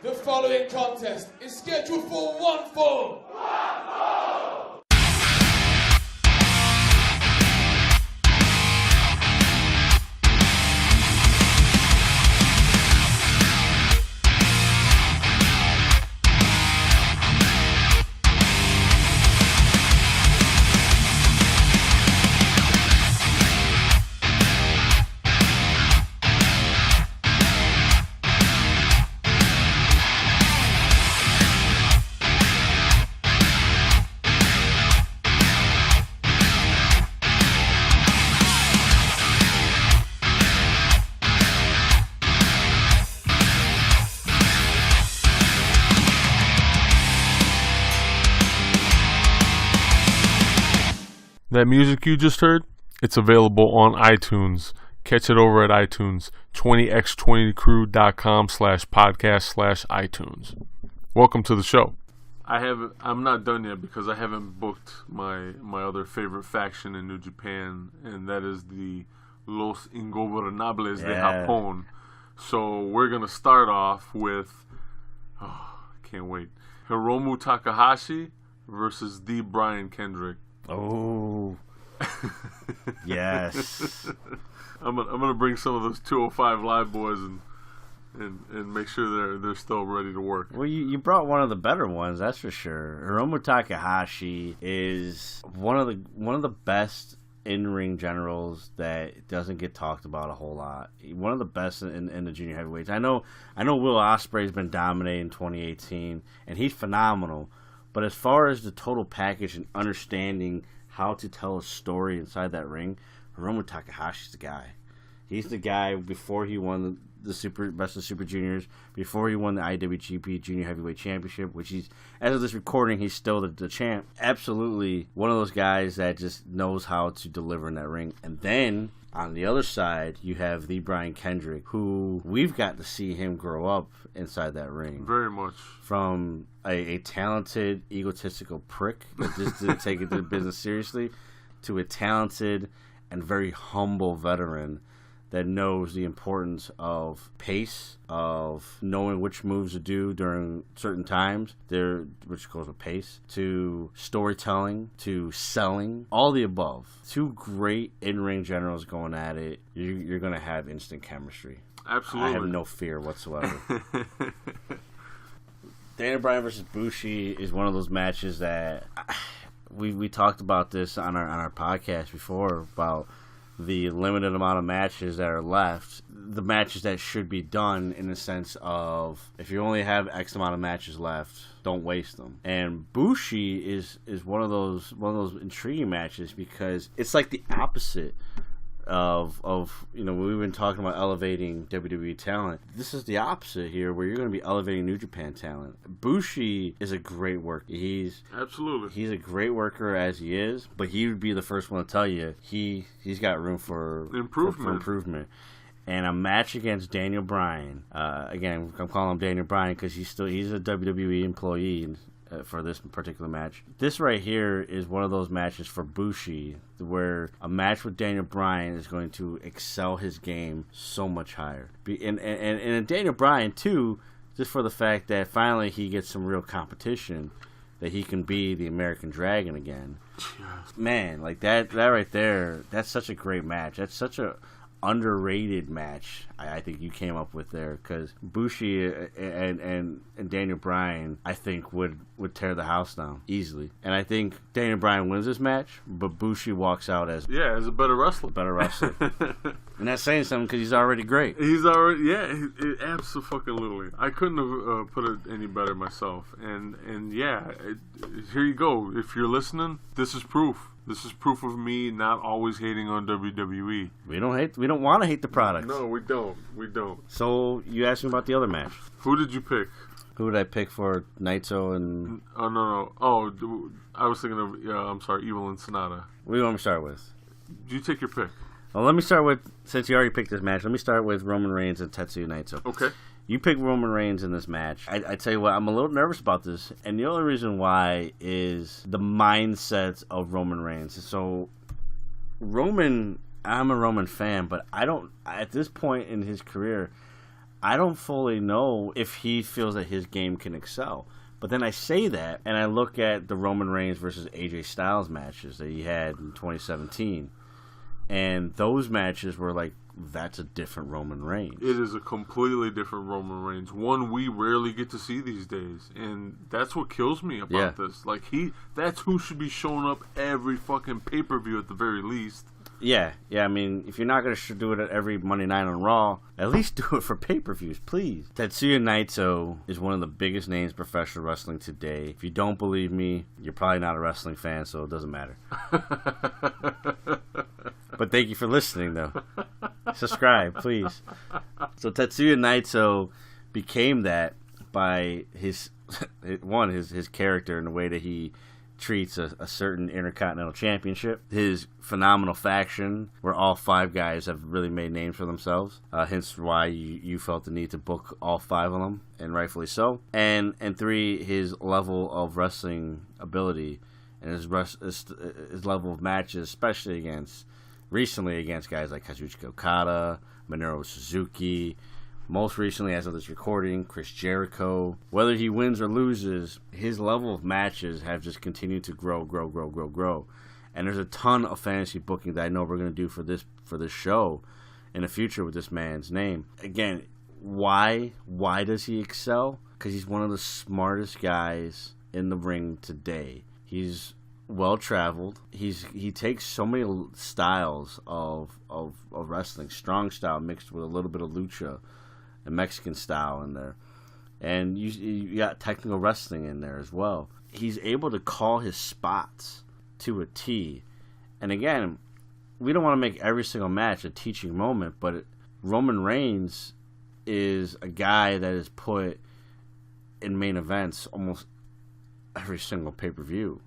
The following contest is scheduled for one fall. That music you just heard, it's available on iTunes. Catch it over at iTunes, 20x20crew.com/podcast/iTunes. Welcome to the show. I'm not done yet because I haven't booked my other favorite faction in New Japan, and that is the Los Ingobernables de Japón. So we're going to start off with, can't wait, Hiromu Takahashi versus the Bryan Kendrick. Oh, yes. I'm gonna bring some of those 205 Live boys and make sure they're still ready to work. Well, you brought one of the better ones, that's for sure. Hiromu Takahashi is one of the best in-ring generals that doesn't get talked about a whole lot. One of the best in the junior heavyweights. I know Will Osprey's been dominating in 2018, and he's phenomenal. But as far as the total package and understanding how to tell a story inside that ring, Hiromu Takahashi's the guy. He's the guy before he won the Best of Super Juniors, before he won the IWGP Junior Heavyweight Championship, which he's, as of this recording, he's still the champ. Absolutely one of those guys that just knows how to deliver in that ring. And then on the other side, you have the Bryan Kendrick, who we've got to see him grow up inside that ring. Very much. From a talented, egotistical prick that just didn't take the business seriously, to a talented and very humble veteran that knows the importance of pace, of knowing which moves to do during certain times, which goes with pace, to storytelling, to selling, all the above. Two great in-ring generals going at it. You're going to have instant chemistry. Absolutely. I have no fear whatsoever. Daniel Bryan versus Bushi is one of those matches that we talked about this on our podcast before about the limited amount of matches that are left, the matches that should be done in the sense of if you only have X amount of matches left, don't waste them. And Bushi is one of those intriguing matches because it's like the opposite of we've been talking about elevating WWE talent. This is the opposite here, where you're going to be elevating New Japan talent. Bushi is a great worker. He's a great worker as he is, but he would be the first one to tell you he's got room for improvement. And a match against Daniel Bryan. Again, I'm calling him Daniel Bryan because he's a WWE employee for this particular match. This right here is one of those matches for Bushi where a match with Daniel Bryan is going to excel his game so much higher. And Daniel Bryan, too, just for the fact that finally he gets some real competition, that he can be the American Dragon again. Man, like that right there, that's such a great match. That's such a underrated match I think you came up with there, because Bushi and Daniel Bryan I think would tear the house down easily, and I think Daniel Bryan wins this match, but Bushi walks out as a better wrestler. And that's saying something because he's already great. Absolutely. I couldn't have put it any better myself. And here you go. If you're listening, this is proof. This is proof of me not always hating on WWE. We don't want to hate the product. No, we don't. So you asked me about the other match. Who did you pick? Who did I pick for Naito and... Oh, no. Oh, I was thinking of, Evil and Sanada. What do you want me to start with? You take your pick. Well, let me start with, since you already picked this match, let me start with Roman Reigns and Tetsuya Naito. Okay. You picked Roman Reigns in this match. I tell you what, I'm a little nervous about this, and the only reason why is the mindset of Roman Reigns. So, I'm a Roman fan, but I don't, at this point in his career, I don't fully know if he feels that his game can excel. But then I say that, and I look at the Roman Reigns versus AJ Styles matches that he had in 2017, and those matches were like, that's a different Roman Reigns. It is a completely different Roman Reigns, one we rarely get to see these days, and that's what kills me about this. Like, that's who should be showing up every fucking pay-per-view at the very least. Yeah, I mean, if you're not going to do it at every Monday night on Raw, at least do it for pay-per-views, please. Tetsuya Naito is one of the biggest names in professional wrestling today. If you don't believe me, you're probably not a wrestling fan, so it doesn't matter. But thank you for listening, though. Subscribe, please. So Tetsuya Naito became that by his character and the way that he treats a certain Intercontinental Championship. His phenomenal faction, where all 5 guys have really made names for themselves. Hence why you felt the need to book all 5 of them, and rightfully so. And 3, his level of wrestling ability and his level of matches, especially recently against guys like Kazuchika Okada, Minoru Suzuki, most recently, as of this recording, Chris Jericho. Whether he wins or loses, his level of matches have just continued to grow. And there's a ton of fantasy booking that I know we're going to do for this show in the future with this man's name. Again, why does he excel? Because he's one of the smartest guys in the ring today. He's well-traveled. He takes so many styles of wrestling, strong style mixed with a little bit of lucha, a Mexican style in there, and you got technical wrestling in there as well. He's able to call his spots to a T, and again, we don't want to make every single match a teaching moment, but Roman Reigns is a guy that is put in main events almost every single pay-per-view,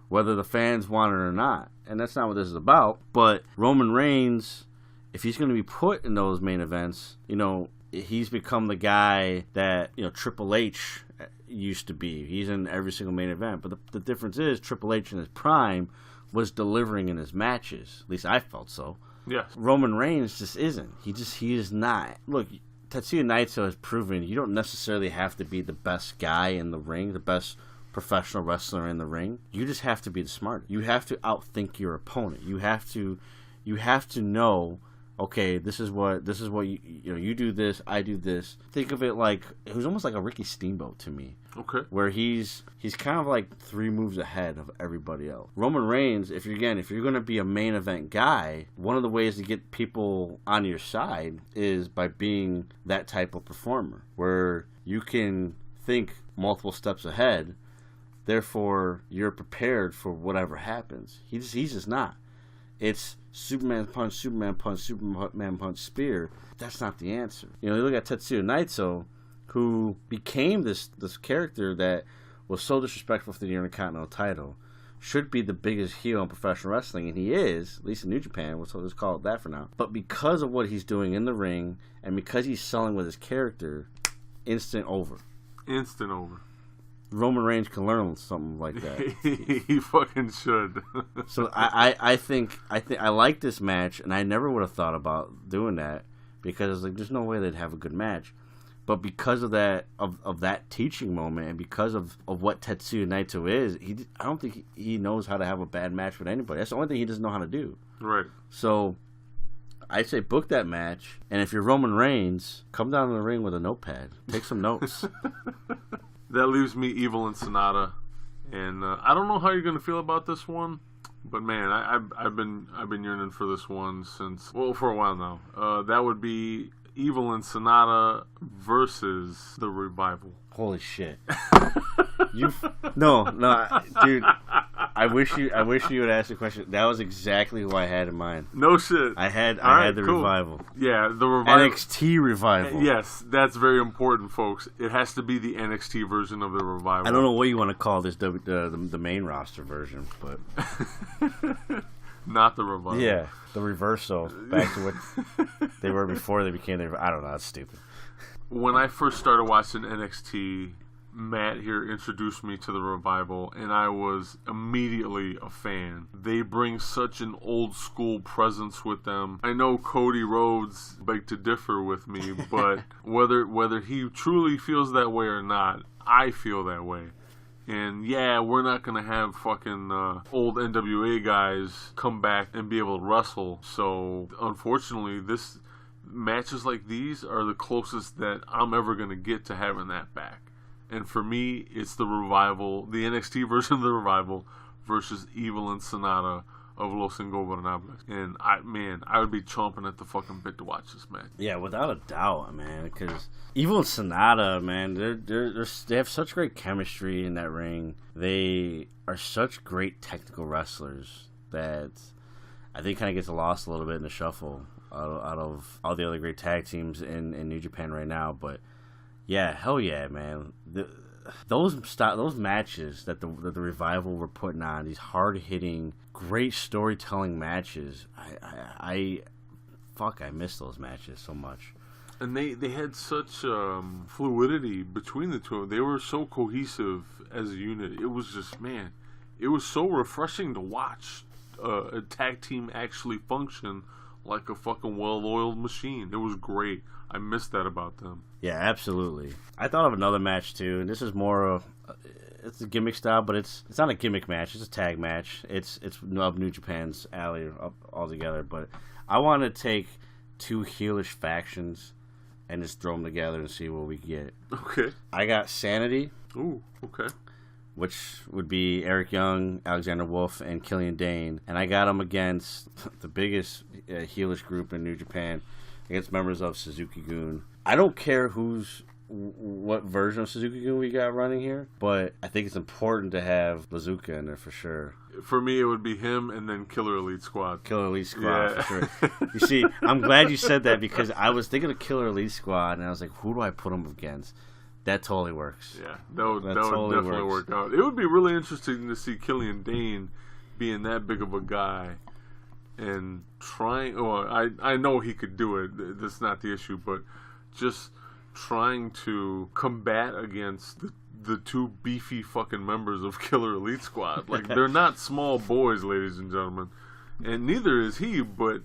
whether the fans want it or not, and that's not what this is about. But Roman Reigns, if he's going to be put in those main events, he's become the guy that Triple H used to be. He's in every single main event. But the difference is Triple H in his prime was delivering in his matches. At least I felt so. Yes. Roman Reigns just isn't. He is not. Look, Tetsuya Naito has proven you don't necessarily have to be the best guy in the ring, the best professional wrestler in the ring. You just have to be the smartest. You have to outthink your opponent. You have to know, okay, this is what you do this, I do this. Think of it like it was almost like a Ricky Steamboat to me. Okay. Where he's kind of like 3 moves ahead of everybody else. Roman Reigns, if you're going to be a main event guy, one of the ways to get people on your side is by being that type of performer, where you can think multiple steps ahead. Therefore, you're prepared for whatever happens. He's just not. It's Superman punch, Superman punch, Superman punch, spear. That's not the answer. You look at Tetsuya Naito, who became this character that was so disrespectful for the Intercontinental title, should be the biggest heel in professional wrestling, and he is, at least in New Japan. We'll just call it that for now. But because of what he's doing in the ring, and because he's selling with his character, instant over. Roman Reigns can learn something like that. He fucking should. So I think I like this match, and I never would have thought about doing that because it's like there's no way they'd have a good match. But because of that teaching moment, and because of what Tetsuya Naito is, I don't think he knows how to have a bad match with anybody. That's the only thing he doesn't know how to do. Right. So I say book that match, and if you're Roman Reigns, come down to the ring with a notepad, take some notes. That leaves me Evil and Sanada, and I don't know how you're gonna feel about this one, but man, I've been yearning for this one for a while now. That would be Evil and Sanada versus the Revival. Holy shit! No, dude. I wish you would ask the question. That was exactly who I had in mind. No shit. I had the cool. Revival. Yeah, the Revival. NXT Revival. Yes, that's very important, folks. It has to be the NXT version of the Revival. I don't know what you want to call this, the main roster version, but not the Revival. Yeah, the reversal. Back to what they were before they became the. I don't know. That's stupid. When I first started watching NXT, Matt here introduced me to the Revival, and I was immediately a fan. They bring such an old school presence with them. I know Cody Rhodes beg to differ with me, but whether he truly feels that way or not, I feel that way. And yeah, we're not going to have fucking old NWA guys come back and be able to wrestle. So unfortunately, matches like these are the closest that I'm ever going to get to having that back. And for me, it's the Revival, the NXT version of the Revival versus Evil and Sanada of Los Ingobernables. And I would be chomping at the fucking bit to watch this match. Yeah, without a doubt, man. Because Evil and Sanada, man, they have such great chemistry in that ring. They are such great technical wrestlers that I think kind of gets lost a little bit in the shuffle out of all the other great tag teams in New Japan right now. But yeah, hell yeah, man. Those matches that the Revival were putting on, these hard-hitting, great storytelling matches, I miss those matches so much. And they had such fluidity between the two. They were so cohesive as a unit. It was just, man, it was so refreshing to watch a tag team actually function like a fucking well-oiled machine. It was great. I missed that about them. Yeah, absolutely. I thought of another match too, and this is more of it's a gimmick style, but it's not a gimmick match. It's a tag match. It's of New Japan's alley altogether. But I want to take two heelish factions and just throw them together and see what we get. Okay. I got Sanity. Ooh, okay. Which would be Eric Young, Alexander Wolf, and Killian Dane. And I got them against the biggest heelish group in New Japan, against members of Suzuki-gun. I don't care what version of Suzuki-gun we got running here, but I think it's important to have Bazooka in there for sure. For me, it would be him and then Killer Elite Squad. Killer Elite Squad, for sure. You see, I'm glad you said that because I was thinking of Killer Elite Squad, and I was like, who do I put them against? That totally works. Yeah, that would definitely work out. It would be really interesting to see Killian Dane being that big of a guy and trying. Oh, I know he could do it. That's not the issue, but just trying to combat against the two beefy fucking members of Killer Elite Squad. Like, they're not small boys, ladies and gentlemen, and neither is he. But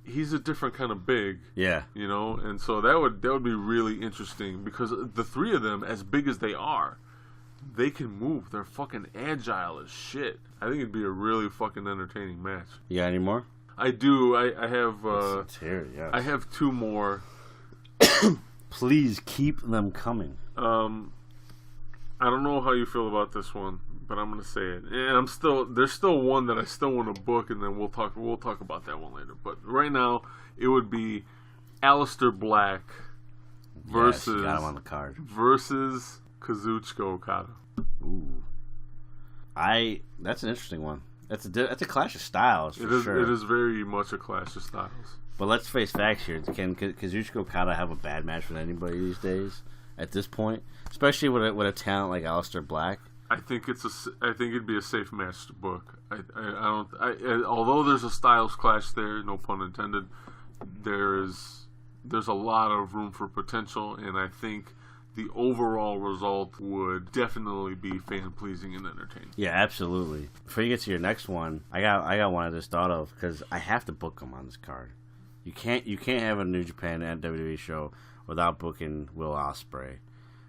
he's a different kind of big. Yeah. You know, and so that would be really interesting because the three of them, as big as they are, they can move. They're fucking agile as shit. I think it'd be a really fucking entertaining match. You got any more? I do. I have. Let's hear it, yes. I have two more. Please keep them coming. I don't know how you feel about this one, but I'm gonna say it. And there's still one that I still want to book, and then we'll talk about that one later. But right now, it would be Aleister Black versus got him on the card. Versus Kazuchika Okada. Ooh, that's an interesting one. That's a clash of styles for sure. It is very much a clash of styles. But let's face facts here. Can Kazuchika Okada have a bad match with anybody these days? At this point, especially with a talent like Aleister Black, I think it'd be a safe match to book. Although there's a styles clash there, no pun intended. There's a lot of room for potential, and I think the overall result would definitely be fan pleasing and entertaining. Yeah, absolutely. Before you get to your next one, I got one I just thought of because I have to book him on this card. You can't have a New Japan and WWE show without booking Will Osprey,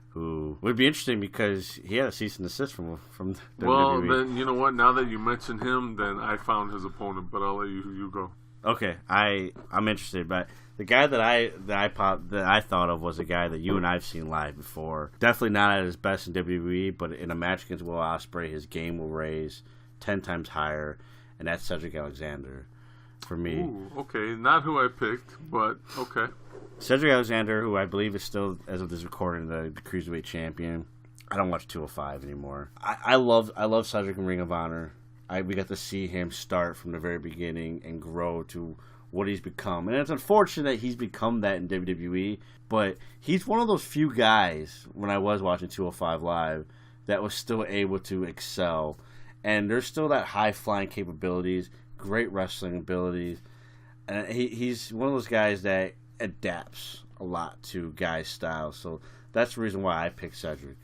who would be interesting because he had a cease and desist from WWE. Well, then, you know what? Now that you mention him, then I found his opponent, but I'll let you go. Okay, I'm interested, but the guy that I thought of was a guy that you and I've seen live before. Definitely not at his best in WWE, but in a match against Will Osprey, his game will raise 10 times higher, and that's Cedric Alexander for me. Ooh, okay, not who I picked, but okay. Cedric Alexander, who I believe is still, as of this recording, the Cruiserweight champion. I don't watch 205 anymore. I love Cedric in Ring of Honor. We got to see him start from the very beginning and grow to what he's become. And it's unfortunate he's become that in WWE, but he's one of those few guys, when I was watching 205 Live, that was still able to excel. And there's still that high-flying capabilities, great wrestling abilities. And he's one of those guys that adapts a lot to guys' styles. So that's the reason why I picked Cedric.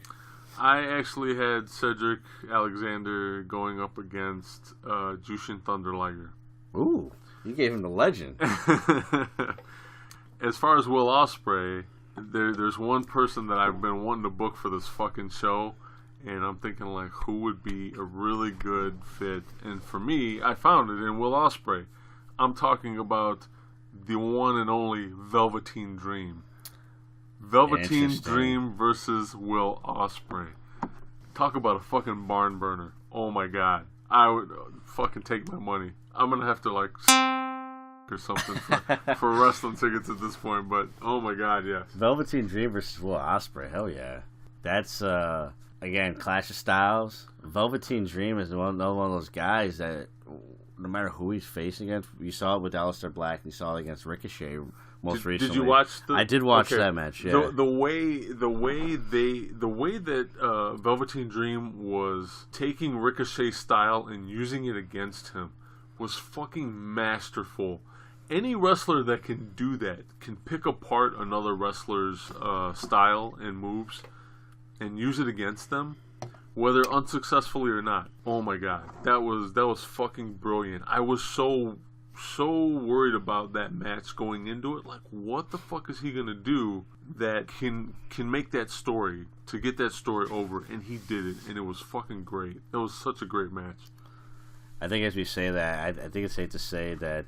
I actually had Cedric Alexander going up against Jushin Thunder Liger. Ooh, you gave him the legend. As far as Will Osprey, there's one person that I've been wanting to book for this fucking show, and I'm thinking, like, who would be a really good fit? And for me, I found it in Will Osprey. I'm talking about the one and only Velveteen Dream. Velveteen Dream versus Will Osprey. Talk about a fucking barn burner. Oh my god. I would fucking take my money. I'm gonna have to, like, or something for wrestling tickets at this point, but oh my god, yes. Velveteen Dream versus Will Osprey. Hell yeah. That's, again, Clash of Styles. Velveteen Dream is one of those guys that, no matter who he's facing against, you saw it with Aleister Black, and you saw it against Ricochet most recently. Did you watch I did watch that match. Yeah. The way that Velveteen Dream was taking Ricochet's style and using it against him was fucking masterful. Any wrestler that can do that, can pick apart another wrestler's style and moves and use it against them, whether unsuccessfully or not. Oh my god, that was fucking brilliant. I was so worried about that match going into it. Like, what the fuck is he gonna do that can make that story, to get that story over? And he did it, and it was fucking great. It was such a great match. I think as we say that, I think it's safe to say that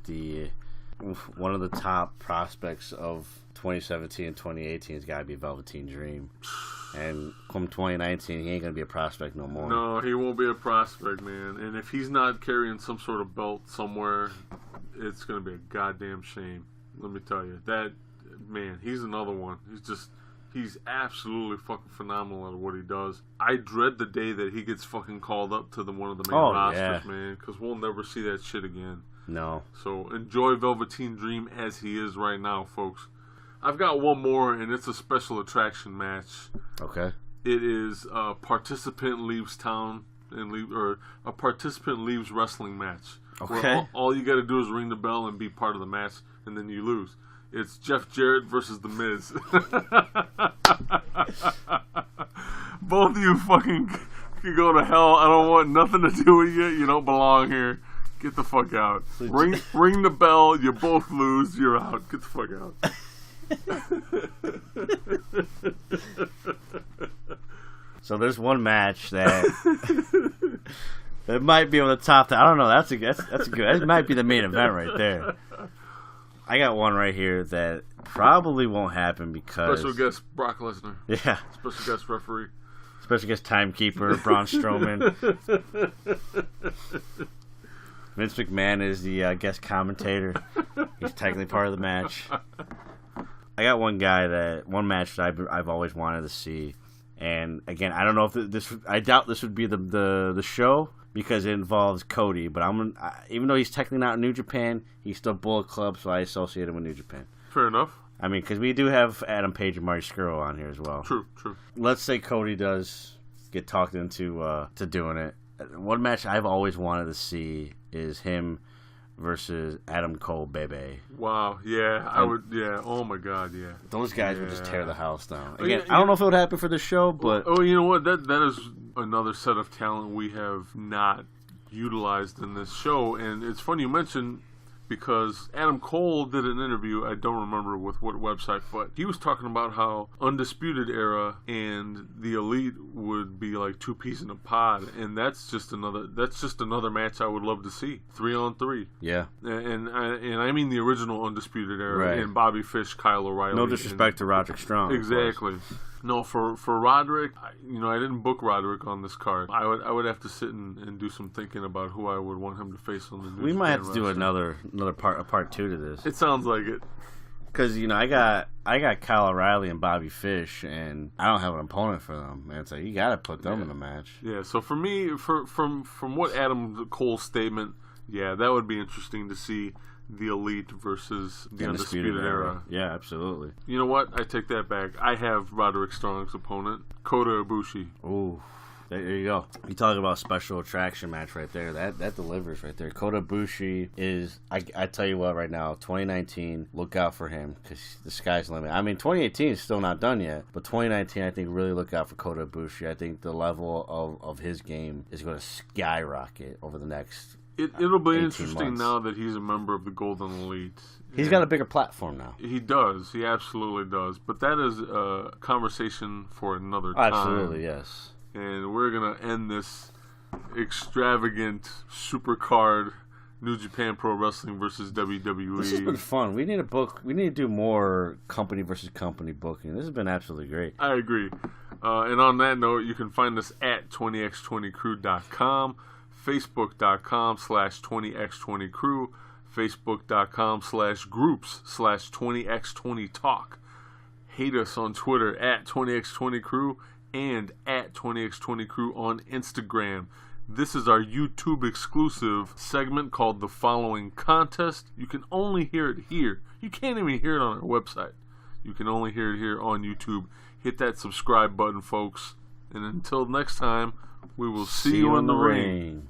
one of the top prospects of 2017 and 2018 has got to be Velveteen Dream. And come 2019, he ain't going to be a prospect no more. No, he won't be a prospect, man. And if he's not carrying some sort of belt somewhere, it's going to be a goddamn shame. Let me tell you. That, man, he's another one. He's absolutely fucking phenomenal at what he does. I dread the day that he gets fucking called up to one of the main rosters, man, because we'll never see that shit again. No. So enjoy Velveteen Dream as he is right now, folks. I've got one more, and it's a special attraction match. Okay. It is a participant leaves town or a participant leaves wrestling match. Okay. All you got to do is ring the bell and be part of the match, and then you lose. It's Jeff Jarrett versus The Miz. Both of you fucking can go to hell. I don't want nothing to do with you. You don't belong here. Get the fuck out. Ring the bell. You both lose. You're out. Get the fuck out. So there's one match that might be on the top. I don't know. That's a good. That might be the main event right there. I got one right here that probably won't happen because special guest Brock Lesnar. Yeah. Special guest referee. Special guest timekeeper Braun Strowman. Vince McMahon is the guest commentator. He's technically part of the match. I got one match that I've always wanted to see, and again, I don't know if I doubt this would be the show because it involves Cody. But even though he's technically not in New Japan, he's still Bullet Club, so I associate him with New Japan. Fair enough. I mean, because we do have Adam Page and Marty Scurll on here as well. True. Let's say Cody does get talked into to doing it. One match I've always wanted to see is him versus Adam Cole, baby. Wow, yeah, I would, yeah. Oh my God, yeah. Those guys would just tear the house down. Again, I don't know if it would happen for the show, but you know what? That is another set of talent we have not utilized in this show, and it's funny you mentioned. Because Adam Cole did an interview, I don't remember with what website, but he was talking about how Undisputed Era and the Elite would be like two peas in a pod, and that's just another match I would love to see, 3-on-3. Yeah, and I mean the original Undisputed Era, right. And Bobby Fish, Kyle O'Reilly. No disrespect to Roderick Strong. Exactly. No, for Roderick, I didn't book Roderick on this card. I would have to sit and do some thinking about who I would want him to face on the New We Japan might have to do roster. another part two to this. It sounds like it. Because I got Kyle O'Reilly and Bobby Fish, and I don't have an opponent for them. And so you got to put them in the match. Yeah. So for me, from what Adam Cole's statement, yeah, that would be interesting to see. The Elite versus the Undisputed Era. Yeah, absolutely. You know what? I take that back. I have Roderick Strong's opponent, Kota Ibushi. Ooh. There you go. You talk about special attraction match right there. That delivers right there. Kota Ibushi is, I tell you what right now, 2019, look out for him because the sky's the limit. I mean, 2018 is still not done yet, but 2019, I think really look out for Kota Ibushi. I think the level of his game is going to skyrocket over the next It'll be interesting months. Now that he's a member of the Golden Elite. He's got a bigger platform now. He does. He absolutely does. But that is a conversation for another time. Absolutely, yes. And we're going to end this extravagant supercard New Japan Pro Wrestling versus WWE. This has been fun. We need to do more company versus company booking. This has been absolutely great. I agree. And on that note, you can find us at 20x20crew.com, facebook.com/20x20crew, facebook.com/groups/20x20talk. Hate us on Twitter at 20x20crew and at 20x20crew on Instagram. This is our YouTube exclusive segment called The Following Contest. You can only hear it here. You can't even hear it on our website. You can only hear it here on YouTube. Hit that subscribe button, folks. And until next time, we will see you in the ring.